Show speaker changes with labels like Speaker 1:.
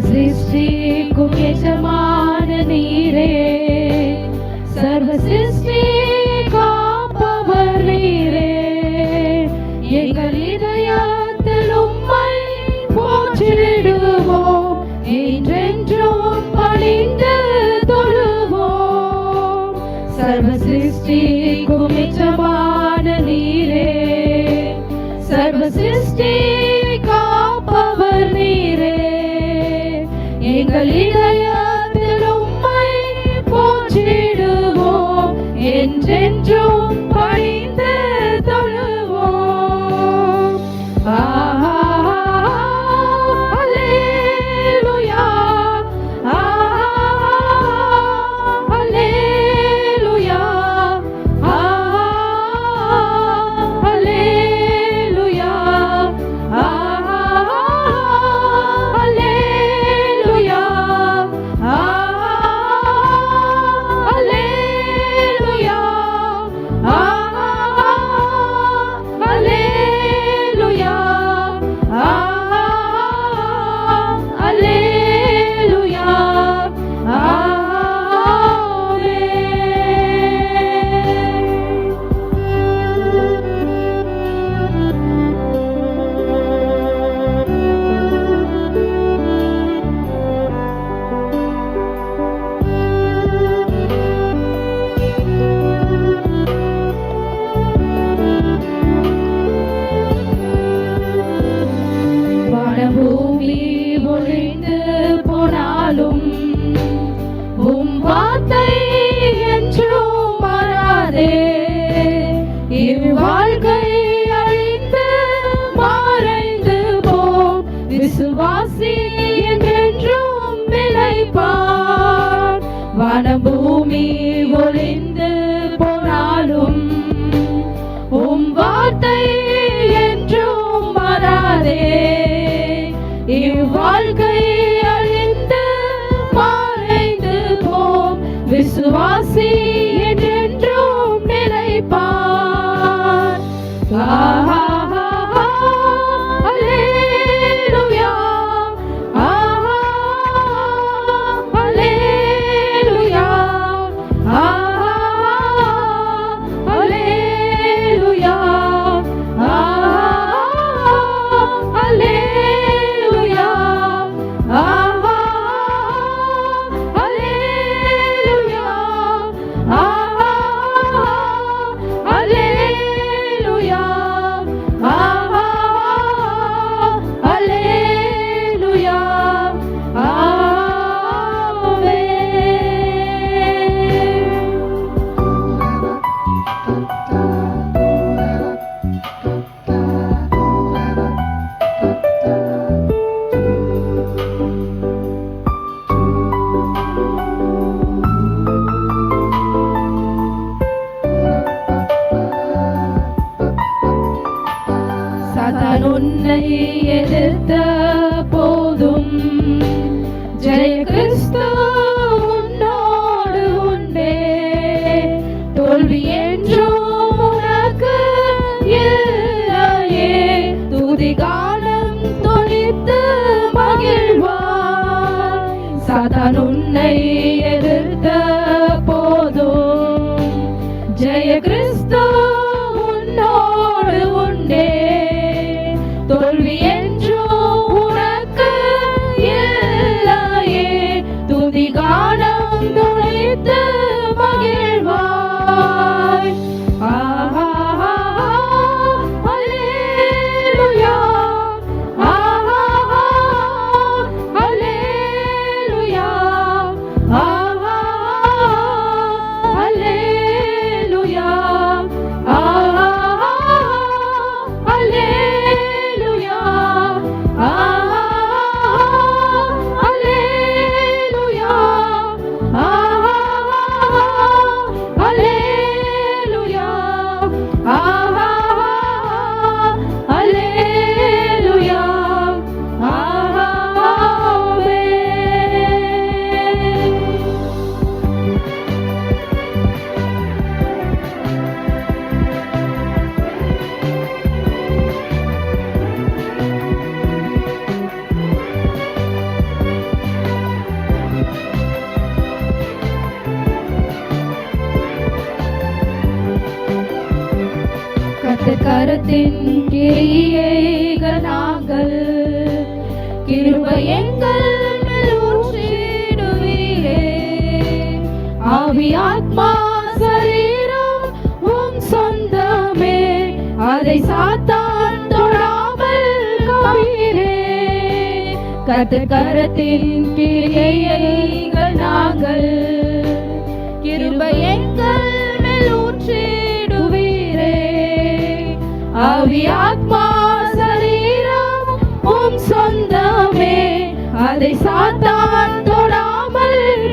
Speaker 1: சிருஷ்டிக்கும் எஜமான நீரே, சர்வ சிருஷ்டி காப்பவர் நீரே. எங்கள் இதயத்தில் உம்மை போற்றிடுவோம், என்றென்றும் பணிந்து தொழுவோம். சர்வ சிருஷ்டிக்கும் எஜமான நீரே, சர்வ சிருஷ்டி காப்பவர் நீரே. எங்கள் இதயத்தில் உம்மை போற்றிடுவோம், என்றென்றும் பணிந்து தொழுவோம். அல்லேலூயா, அல்லேலூயா, அல்லேலூயா, அல்லேலூயா, அல்லேலூயா, அல்லேலூயா, அல்லேலூயா, வானபூமி ஒழிந்து போனாலும் உம் வார்த்தை என்றும் மாறாதே. இவ்வாழ்க்கை அழிந்து மறைந்து போம், விசுவாசி என்றென்றும் நிலைப்பார். வானபூமி ஒழிந்து போனாலும் உம் வார்த்தை என்றும் மாறாதே. இவ்வாழ்க்கை அழிந்து மறைந்து போம், விசுவாசி என்றென்றும் நிலைப்பார். அல்லேலூயா, அல்லேலூயா, அல்லேலூயா, அல்லேலூயா, அல்லேலூயா, அல்லேலூயா, அல்லேலூயா, சாத்தான் உன்னை எதிர்த்த போதும் ஜெய கிறிஸ்து உன்னோடு உண்டே. தோல்வி என்றும் உனக்கு இல்லையே, துதி கானம் துணித்து மகிழ்வார். சாத்தான் உன்னை எதிர்த்த போதும் ஜெய கிறிஸ்து உன்னோடு உண்டே. தோல்வி என்றும் உனக்கு இல்லையே, துதி கானம் துணித்து மகிழ்வாய். அல்லேலூயா, அல்லேலூயா, அல்லேலூயா, அல்லேலூயா, கரத்தின் கிரியைகள் நாங்கள். கிருபை எங்கள் மேல் ஊற்றிடுவீரே. ஆவி ஆத்மா சரீரம் உம் சொந்தமே, அதை சாத்தான் தொடாமல் காப்பீரே. கர்த்தர் கரத்தின் கிரியைகள் நாங்கள். கிருபை எங்கள் மேல் ஊற்றிடுவீரே. ஆவி ஆத்மா சரீரம் உம் சொந்தமே, அதை சாத்தான் தொடாமல்